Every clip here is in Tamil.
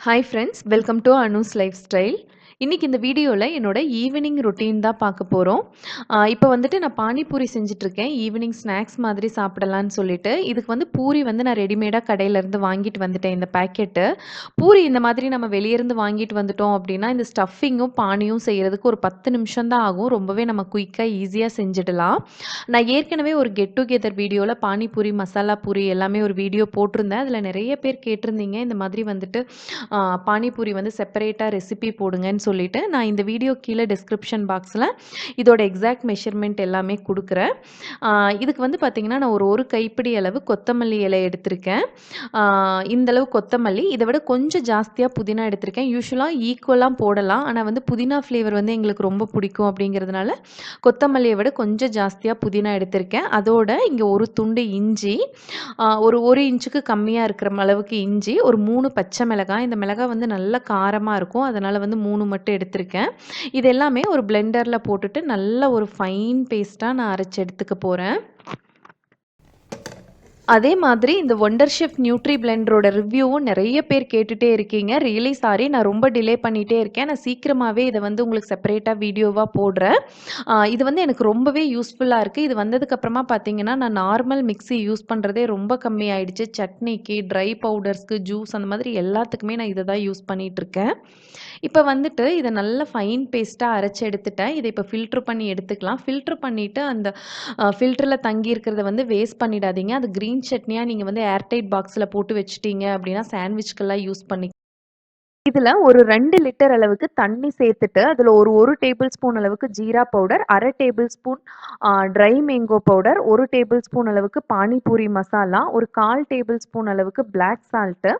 Hi friends, welcome to Anu's life style. இன்னைக்கு இந்த வீடியோவில் என்னோட ஈவினிங் ரொட்டீன் தான் பார்க்க போகிறோம். இப்போ வந்துட்டு நான் பானிபூரி செஞ்சுட்ருக்கேன். ஈவினிங் ஸ்நாக்ஸ் மாதிரி சாப்பிடலான்னு சொல்லிட்டு. இதுக்கு வந்து பூரி வந்து நான் ரெடிமேடாக கடையிலேருந்து வாங்கிட்டு வந்துட்டேன் இந்த பேக்கெட்டு. பூரி இந்த மாதிரி நம்ம வெளியேருந்து வாங்கிட்டு வந்துட்டோம் அப்படின்னா, இந்த ஸ்டஃபிங்கும் பானியும் செய்கிறதுக்கு ஒரு 10 நிமிஷம் தான் ஆகும். ரொம்பவே நம்ம குயிக்காக ஈஸியாக செஞ்சிடலாம். நான் ஏற்கனவே ஒரு கெட் டுகெதர் வீடியோவில் பானிபூரி, மசாலா பூரி எல்லாமே ஒரு வீடியோ போட்டிருந்தேன். அதில் நிறைய பேர் கேட்டிருந்தீங்க இந்த மாதிரி வந்துட்டு பானிபூரி வந்து செப்பரேட்டாக ரெசிபி போடுங்கன்னு சொல்லிட்டு நான் இந்த வீடியோ கீழே டிஸ்கிரிப்ஷன் பாக்ஸில் இதோட எக்ஸாக்ட் மெஷர்மெண்ட் எல்லாமே கொடுக்குறேன். இதுக்கு வந்து பார்த்திங்கன்னா நான் ஒரு கைப்பிடி அளவு கொத்தமல்லி இலை எடுத்திருக்கேன். இந்தளவு கொத்தமல்லி, இதை விட கொஞ்சம் ஜாஸ்தியாக புதினா எடுத்திருக்கேன். யூஸ்வலாக ஈக்குவலாக போடலாம், ஆனால் வந்து புதினா ஃப்ளேவர் வந்து எங்களுக்கு ரொம்ப பிடிக்கும் அப்படிங்கிறதுனால கொத்தமல்லியை விட கொஞ்சம் ஜாஸ்தியாக புதினா எடுத்திருக்கேன். அதோட இங்கே ஒரு துண்டு இஞ்சி, ஒரு இன்ச்சுக்கு கம்மியாக இருக்கிற அளவுக்கு இஞ்சி, ஒரு 3 பச்சை மிளகாய். இந்த மிளகாய் வந்து நல்லா காரமாக இருக்கும், அதனால் வந்து 3 மட்டும் எடுத்திருக்கேன். இது எல்லாமே ஒரு பிளெண்டரில் போட்டுட்டு நல்ல ஒரு ஃபைன் பேஸ்ட்டாக நான் அரைச்சி எடுத்துக்க போகிறேன். அதே மாதிரி இந்த ஒண்டர் ஷெஃப் நியூட்ரி பிளெண்டரோட ரிவ்யூவும் நிறைய பேர் கேட்டுகிட்டே இருக்கீங்க. ரியலி சாரி, நான் ரொம்ப டிலே பண்ணிகிட்டே இருக்கேன். நான் சீக்கிரமாகவே இதை வந்து உங்களுக்கு செப்பரேட்டாக வீடியோவாக போடுறேன். இது வந்து எனக்கு ரொம்பவே யூஸ்ஃபுல்லாக இருக்குது. இது வந்ததுக்கப்புறமா பார்த்தீங்கன்னா நான் நார்மல் மிக்ஸி யூஸ் பண்ணுறதே ரொம்ப கம்மியாயிடுச்சு. சட்னிக்கு, ட்ரை பவுடர்ஸ்க்கு, ஜூஸ் அந்த மாதிரி எல்லாத்துக்குமே நான் இதை தான் யூஸ் பண்ணிகிட்ருக்கேன். இப்போ வந்துட்டு இதை நல்லா ஃபைன் பேஸ்ட்டாக அரைச்சி எடுத்துட்டேன். இதை இப்போ ஃபில்ட்ரு பண்ணி எடுத்துக்கலாம். ஃபில்ட்ரு பண்ணிவிட்டு அந்த ஃபில்டரில் தங்கி இருக்கிறத வந்து வேஸ்ட் பண்ணிடாதீங்க. அது க்ரீன் சட்னியாக நீங்கள் வந்து ஏர்டைட் பாக்ஸில் போட்டு வச்சுட்டீங்க அப்படின்னா சாண்ட்விச்க்கெல்லாம் யூஸ் பண்ணி இதில் ஒரு 2 லிட்டர் அளவுக்கு தண்ணி சேர்த்துட்டு அதில் ஒரு டேபிள் ஸ்பூன் அளவுக்கு ஜீரா பவுடர், அரை table spoon try mango powder, 1 table spoon அளவுக்கு பானிபூரி மசாலா, ஒரு 1/4 டேபிள் ஸ்பூன் அளவுக்கு பிளாக் சால்ட்டு,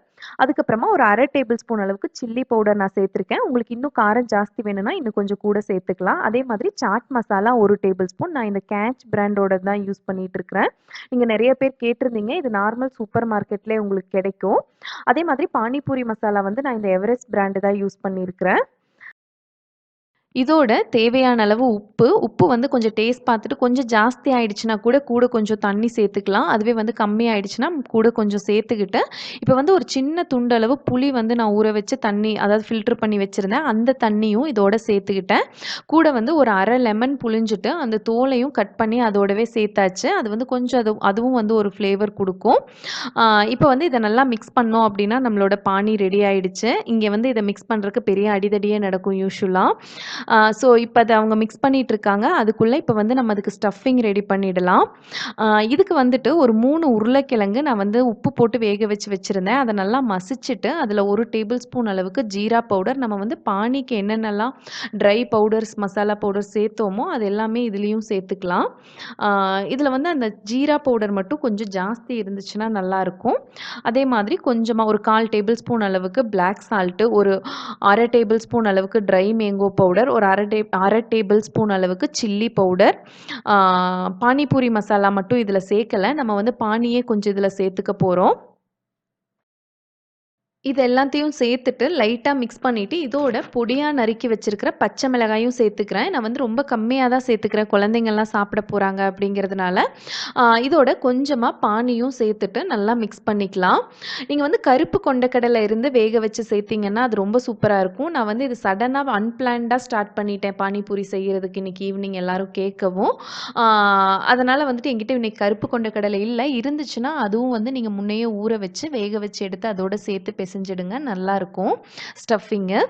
அதுக்கப்புறமா ஒரு அரை டேபிள் ஸ்பூன் அளவுக்கு சில்லி பவுடர் நான் சேர்த்துருக்கேன். உங்களுக்கு இன்னும் காரம் ஜாஸ்தி வேணும்னா இன்னும் கொஞ்சம் கூட சேர்த்துக்கலாம். அதே மாதிரி சாட் மசாலா 1 டேபிள் ஸ்பூன். நான் இந்த கேட்ச் பிராண்டோட தான் யூஸ் பண்ணிட்டு இருக்கிறேன். நீங்கள் நிறைய பேர் கேட்டிருந்தீங்க, இது நார்மல் சூப்பர் மார்க்கெட்லேயே உங்களுக்கு கிடைக்கும். அதே மாதிரி பானிபூரி மசாலா வந்து நான் இந்த எவரெஸ்ட் பிராண்டு தான் யூஸ் பண்ணியிருக்கிறேன். இதோட தேவையான அளவு உப்பு வந்து கொஞ்சம் டேஸ்ட் பார்த்துட்டு கொஞ்சம் ஜாஸ்தி ஆயிடுச்சுன்னா கூட கொஞ்சம் தண்ணி சேர்த்துக்கலாம். அதுவே வந்து கம்மி ஆயிடுச்சுன்னா கூட கொஞ்சம் சேர்த்துக்கிட்டு, இப்போ வந்து ஒரு சின்ன துண்டு அளவு புளி வந்து நான் ஊற வச்சு தண்ணி, அதாவது ஃபில்டர் பண்ணி வச்சுருந்தேன். அந்த தண்ணியும் இதோட சேர்த்துக்கிட்டேன். கூட வந்து ஒரு அரை லெமன் புழிஞ்சிட்டு அந்த தோலையும் கட் பண்ணி அதோடவே சேர்த்தாச்சு. அது வந்து கொஞ்சம் அதுவும் வந்து ஒரு ஃப்ளேவர் கொடுக்கும். இப்போ வந்து இதை நல்லா மிக்ஸ் பண்ணோம் அப்படின்னா நம்மளோட பானி ரெடி ஆயிடுச்சு. இங்கே வந்து இதை மிக்ஸ் பண்ணுறதுக்கு பெரிய அடிதடியே நடக்கும் யூஸ்வலாக. ஸோ இப்போ அதை அவங்க மிக்ஸ் பண்ணிட்டு இருக்காங்க. அதுக்குள்ளே இப்போ வந்து நம்ம அதுக்கு ஸ்டஃபிங் ரெடி பண்ணிடலாம். இதுக்கு வந்துட்டு ஒரு 3 உருளைக்கிழங்கு நான் வந்து உப்பு போட்டு வேக வச்சு வச்சுருந்தேன். அதை நல்லா மசிச்சுட்டு அதில் 1 டேபிள் ஸ்பூன் அளவுக்கு ஜீரா பவுடர், நம்ம வந்து பானிக்கு என்னென்னலாம் ட்ரை பவுடர்ஸ், மசாலா பவுடர் சேர்த்தோமோ அது எல்லாமே இதுலேயும் சேர்த்துக்கலாம். இதில் வந்து அந்த ஜீரா பவுடர் மட்டும் கொஞ்சம் ஜாஸ்தி இருந்துச்சுன்னா நல்லாயிருக்கும். அதே மாதிரி கொஞ்சமாக ஒரு 1/4 டேபிள் ஸ்பூன் அளவுக்கு பிளாக் சால்ட்டு, ஒரு அரை டேபிள் ஸ்பூன் அளவுக்கு ட்ரை மேங்கோ பவுடர், ஒரு அரை டேபிள் ஸ்பூன் அளவுக்கு சில்லி பவுடர், பானிபூரி மசாலா மட்டும் இதில் சேர்க்கல. நம்ம வந்து பானியே கொஞ்சம் இதில் சேர்த்துக்க போகிறோம். இது எல்லாத்தையும் சேர்த்துட்டு லைட்டாக மிக்ஸ் பண்ணிவிட்டு இதோட பொடியாக நறுக்கி வச்சுருக்கிற பச்சை மிளகாயும் சேர்த்துக்கிறேன். நான் வந்து ரொம்ப கம்மியாக தான் சேர்த்துக்கிறேன், குழந்தைங்கள்லாம் சாப்பிட போகிறாங்க அப்படிங்கிறதுனால. இதோட கொஞ்சமாக பானியும் சேர்த்துட்டு நல்லா மிக்ஸ் பண்ணிக்கலாம். நீங்கள் வந்து கருப்பு கொண்டக்கடலை இருந்து வேக வச்சு சேர்த்திங்கன்னா அது ரொம்ப சூப்பராக இருக்கும். நான் வந்து இது சடனாக அன்பிளான்டாக ஸ்டார்ட் பண்ணிட்டேன் பானிபூரி செய்கிறதுக்கு இன்றைக்கி ஈவினிங் எல்லோரும் கேட்கவும். அதனால் வந்துட்டு என்கிட்ட இன்றைக்கி கருப்பு கொண்டக்கடலை இல்லை. இருந்துச்சுன்னா அதுவும் வந்து நீங்கள் முன்னையே ஊற வச்சு வேக வச்சு எடுத்து அதோட சேர்த்து செஞ்சிடுங்க, நல்லாயிருக்கும் ஸ்டஃபிங்கு.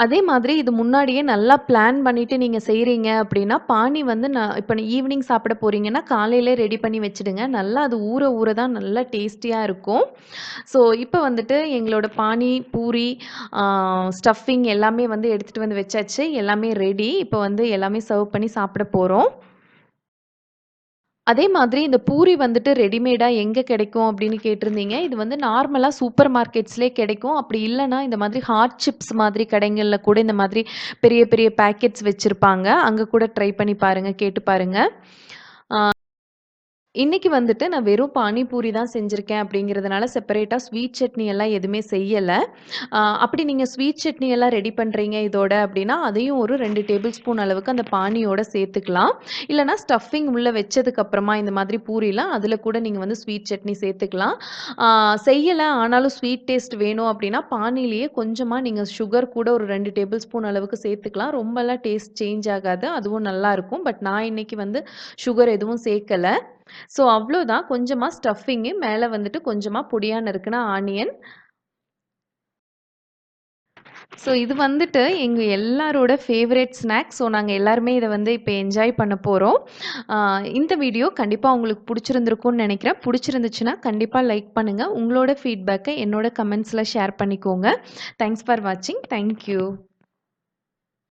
அதே மாதிரி இது முன்னாடியே நல்லா பிளான் பண்ணிட்டு நீங்க செய்றீங்க அப்படின்னா, பானி வந்து இப்ப ஈவினிங் சாப்பிட போறீங்கன்னா, காலையிலே ரெடி பண்ணி வச்சுடுங்க. நல்லா அது ஊற ஊற தான் நல்லா டேஸ்டியா இருக்கும். ஸோ, இப்ப வந்துட்டு எங்களோட பானி, பூரி, ஆ ஸ்டஃபிங் எல்லாமே வந்து எடுத்துட்டு வந்து வச்சாச்சு. எல்லாமே ரெடி. இப்ப வந்து எல்லாமே சர்வ் பண்ணி சாப்பிட போறோம். அதே மாதிரி இந்த பூரி வந்துட்டு ரெடிமேடா எங்க கிடைக்கும் அப்படின்னு கேட்டிருந்தீங்க. இது வந்து நார்மலா சூப்பர் மார்க்கெட்ஸ்லயே கிடைக்கும். அப்படி இல்லன்னா, இந்த மாதிரி ஹாட் சிப்ஸ் மாதிரி கடைகள்ல கூட இந்த மாதிரி பெரிய பெரிய பேக்கெட்ஸ் வச்சிருப்பாங்க. அங்க கூட ட்ரை பண்ணி பாருங்க, கேட்டு பாருங்க. இன்னைக்கு வந்துட்டு நான் வெறும் பானிபூரி தான் செஞ்சிருக்கேன் அப்படிங்கிறதுனால செப்பரேட்டா ஸ்வீட் சட்னி எல்லாம் எதுவுமே செய்யல. அப்படி நீங்க ஸ்வீட் சட்னி எல்லாம் ரெடி பண்றீங்க இதோட அப்படின்னா, அதையும் ஒரு 2 டேபிள் ஸ்பூன் அளவுக்கு அந்த பானியோட சேர்த்துக்கலாம். இல்லன்னா ஸ்டஃபிங் உள்ள வச்சதுக்கு அப்புறமா இந்த மாதிரி பூரிலாம் அதில கூட நீங்க வந்து ஸ்வீட் சட்னி சேர்த்துக்கலாம். ஆ செய்யல ஆனாலும் ஸ்வீட் டேஸ்ட் வேணும் அப்படின்னா, பானிலேயே கொஞ்சமா நீங்க சுகர் கூட ஒரு 2 டேபிள் ஸ்பூன் அளவுக்கு சேர்த்துக்கலாம். ரொம்பலாம் டேஸ்ட் சேஞ்ச் ஆகாது. அதுவும் நல்லாருக்கும். பட் நான் இன்னைக்கு வந்து சுகர் எதுவும் சேர்க்கல. ஸோ அவ்ளோதான். கொஞ்சமா ஸ்டஃபிங்கு, மேல வந்துட்டு கொஞ்சமா பொடியா நறுக்குன ஆனியன். ஸோ இது வந்துட்டு எங்க எல்லாரோட ஃபேவரைட் ஸ்நாக்ஸ். ஸோ நாங்க எல்லாருமே இத வந்து இப்ப என்ஜாய் பண்ண போறோம். அ இந்த வீடியோ கண்டிப்பா உங்களுக்கு புடிச்சிருந்திருக்கும்னு நெனைக்கிறேன். புடிச்சிருந்துச்சுன்னா கண்டிப்பா லைக் பண்ணுங்க. உங்களோட ஃபீட்பேக்க என்னோட கமெண்ட்ஸ்ல ஷேர் பண்ணிக்கோங்க. தேங்க்ஸ் ஃபார் வாட்சிங். Thank you.